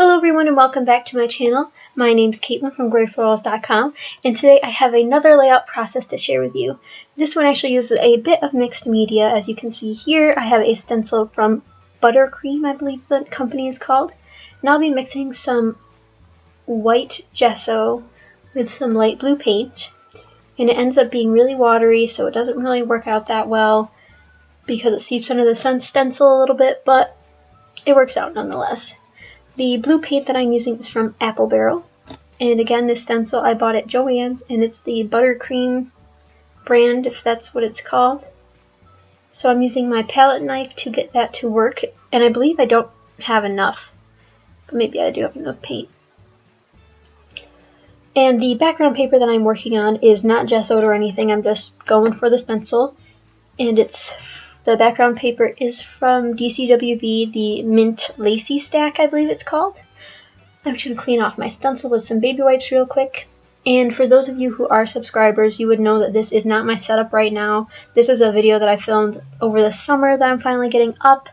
Hello everyone and welcome back to my channel. My name's Caitlin from Florals.com, and today I have another layout process to share with you. This one actually uses a bit of mixed media. As you can see here, I have a stencil from Buttercream, I believe the company is called, and I'll be mixing some white gesso with some light blue paint, and it ends up being really watery, so it doesn't really work out that well because it seeps under the stencil a little bit, but it works out nonetheless. The blue paint that I'm using is from Apple Barrel, and again, this stencil I bought at Joann's, and it's the Buttercream brand, if that's what it's called. So I'm using my palette knife to get that to work, and I believe I don't have enough, but maybe I do have enough paint. And the background paper that I'm working on is not gessoed or anything, I'm just going for the stencil, and the background paper is from DCWV, the Mint Lacy Stack, I believe it's called. I'm just going to clean off my stencil with some baby wipes real quick. And for those of you who are subscribers, you would know that this is not my setup right now. This is a video that I filmed over the summer that I'm finally getting up,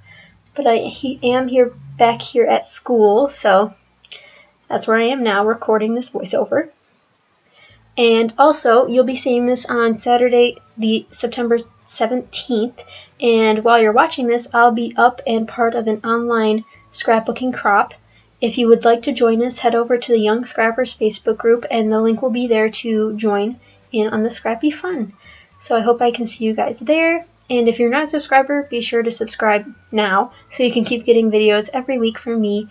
but I am back here at school, so that's where I am now recording this voiceover. And also, you'll be seeing this on Saturday, the September 17th, and while you're watching this, I'll be up and part of an online scrapbooking crop. If you would like to join us, head over to the Young Scrappers Facebook group, and the link will be there to join in on the scrappy fun. So I hope I can see you guys there, and if you're not a subscriber, be sure to subscribe now so you can keep getting videos every week from me.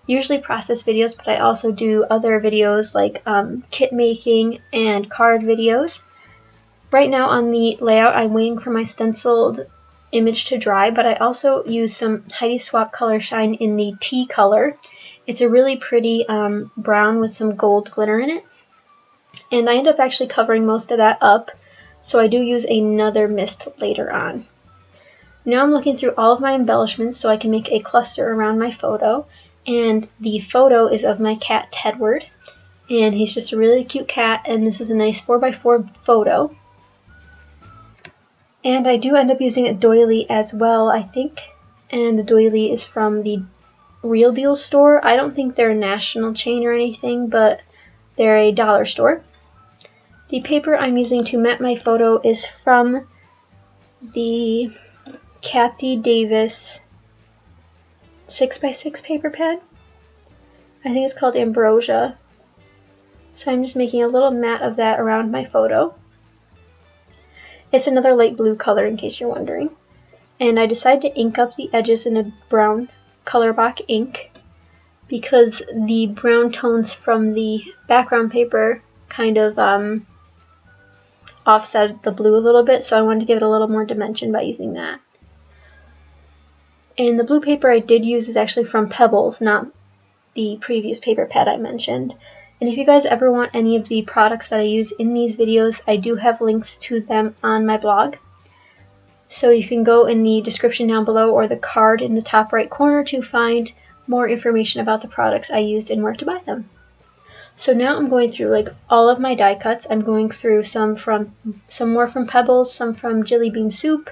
Usually process videos, but I also do other videos like kit making and card videos. Right now on the layout, I'm waiting for my stenciled image to dry, but I also use some Heidi Swapp Color Shine in the tea color. It's a really pretty brown with some gold glitter in it, and I end up actually covering most of that up, so I do use another mist later on. Now I'm looking through all of my embellishments so I can make a cluster around my photo. And the photo is of my cat Tedward, and he's just a really cute cat, and this is a nice 4x4 photo. And I do end up using a doily as well, I think, and the doily is from the Real Deal store. I don't think they're a national chain or anything, but they're a dollar store. The paper I'm using to mat my photo is from the Kathy Davis 6x6 paper pad. I think it's called Ambrosia. So I'm just making a little mat of that around my photo. It's another light blue color in case you're wondering. And I decided to ink up the edges in a brown Colorbach ink because the brown tones from the background paper kind of offset the blue a little bit, so I wanted to give it a little more dimension by using that. And the blue paper I did use is actually from Pebbles, not the previous paper pad I mentioned. And if you guys ever want any of the products that I use in these videos, I do have links to them on my blog. So you can go in the description down below or the card in the top right corner to find more information about the products I used and where to buy them. So now I'm going through like all of my die cuts. I'm going through some more from Pebbles, some from Jelly Bean Soup,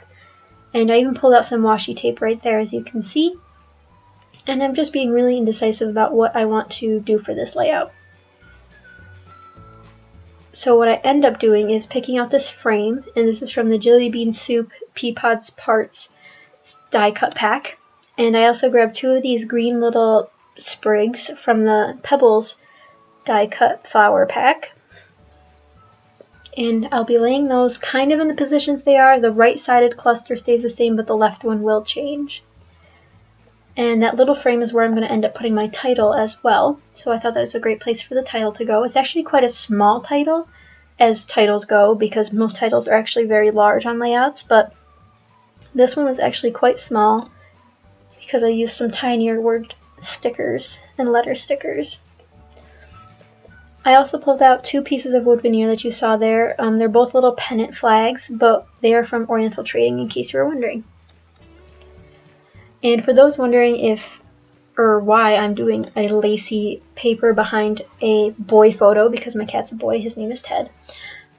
and I even pulled out some washi tape right there, as you can see. And I'm just being really indecisive about what I want to do for this layout. So what I end up doing is picking out this frame, and this is from the Jelly Bean Soup Peapods Parts die cut pack. And I also grabbed two of these green little sprigs from the Pebbles die cut flower pack. And I'll be laying those kind of in the positions they are. The right-sided cluster stays the same, but the left one will change. And that little frame is where I'm going to end up putting my title as well. So I thought that was a great place for the title to go. It's actually quite a small title as titles go, because most titles are actually very large on layouts, but this one was actually quite small because I used some tinier word stickers and letter stickers. I also pulled out two pieces of wood veneer that you saw there. They're both little pennant flags, but they are from Oriental Trading, in case you were wondering. And for those wondering if or why I'm doing a lacy paper behind a boy photo, because my cat's a boy, his name is Ted.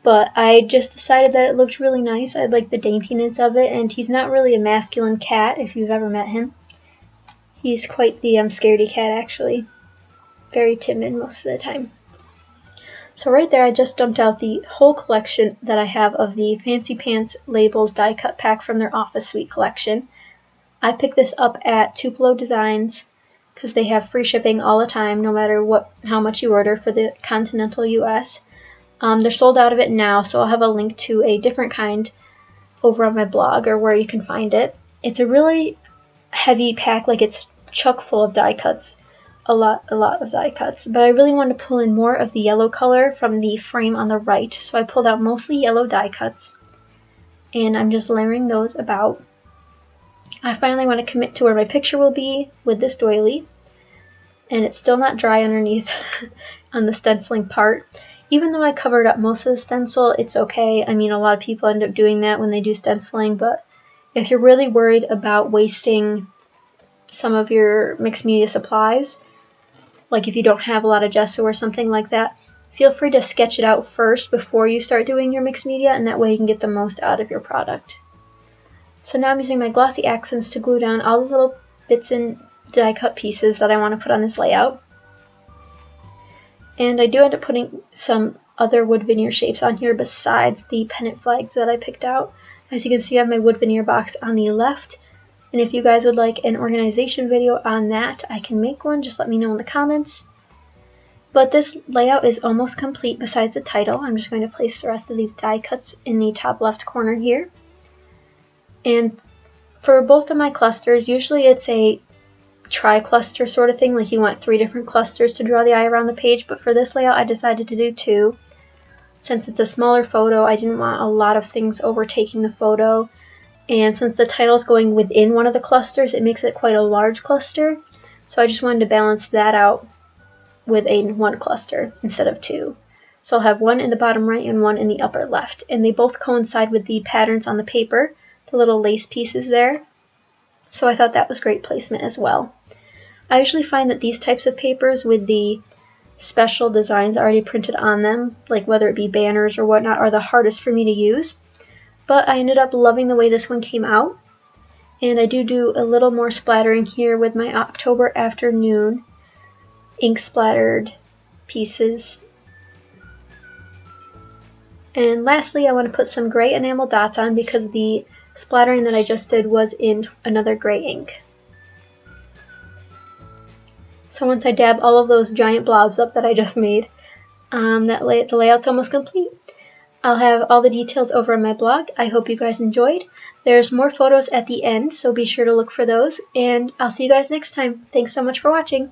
But I just decided that it looked really nice. I like the daintiness of it, and he's not really a masculine cat if you've ever met him. He's quite the scaredy cat, actually. very timid most of the time. So right there I just dumped out the whole collection that I have of the Fancy Pants Labels die cut pack from their Office Suite collection. I picked this up at Tupelo Designs because they have free shipping all the time, no matter how much you order for the continental US. They're sold out of it now, so I'll have a link to a different kind over on my blog or where you can find it. It's a really heavy pack, like it's chock full of die cuts, a lot of die cuts, but I really wanted to pull in more of the yellow color from the frame on the right, so I pulled out mostly yellow die cuts, and I'm just layering those about. I finally want to commit to where my picture will be with this doily, and it's still not dry underneath on the stenciling part. Even though I covered up most of the stencil, it's okay. I mean, a lot of people end up doing that when they do stenciling, but if you're really worried about wasting some of your mixed media supplies, like if you don't have a lot of gesso or something like that, feel free to sketch it out first before you start doing your mixed media, and that way you can get the most out of your product. So now I'm using my glossy accents to glue down all those little bits and die cut pieces that I want to put on this layout. And I do end up putting some other wood veneer shapes on here besides the pennant flags that I picked out. As you can see, I have my wood veneer box on the left. And if you guys would like an organization video on that, I can make one. Just let me know in the comments. But this layout is almost complete besides the title. I'm just going to place the rest of these die cuts in the top left corner here. And for both of my clusters, usually it's a tri-cluster sort of thing, like you want 3 different clusters to draw the eye around the page, but for this layout I decided to do 2. Since it's a smaller photo, I didn't want a lot of things overtaking the photo, and since the title is going within one of the clusters, it makes it quite a large cluster, so I just wanted to balance that out with one cluster instead of 2. So I'll have one in the bottom right and one in the upper left, and they both coincide with the patterns on the paper, the little lace pieces there. So I thought that was great placement as well. I usually find that these types of papers with the special designs already printed on them, like whether it be banners or whatnot, are the hardest for me to use. But I ended up loving the way this one came out. And I do a little more splattering here with my October Afternoon ink splattered pieces. And lastly, I want to put some gray enamel dots on because the splattering that I just did was in another gray ink. So once I dab all of those giant blobs up that I just made, the layout's almost complete. I'll have all the details over on my blog. I hope you guys enjoyed. There's more photos at the end, so be sure to look for those, and I'll see you guys next time. Thanks so much for watching.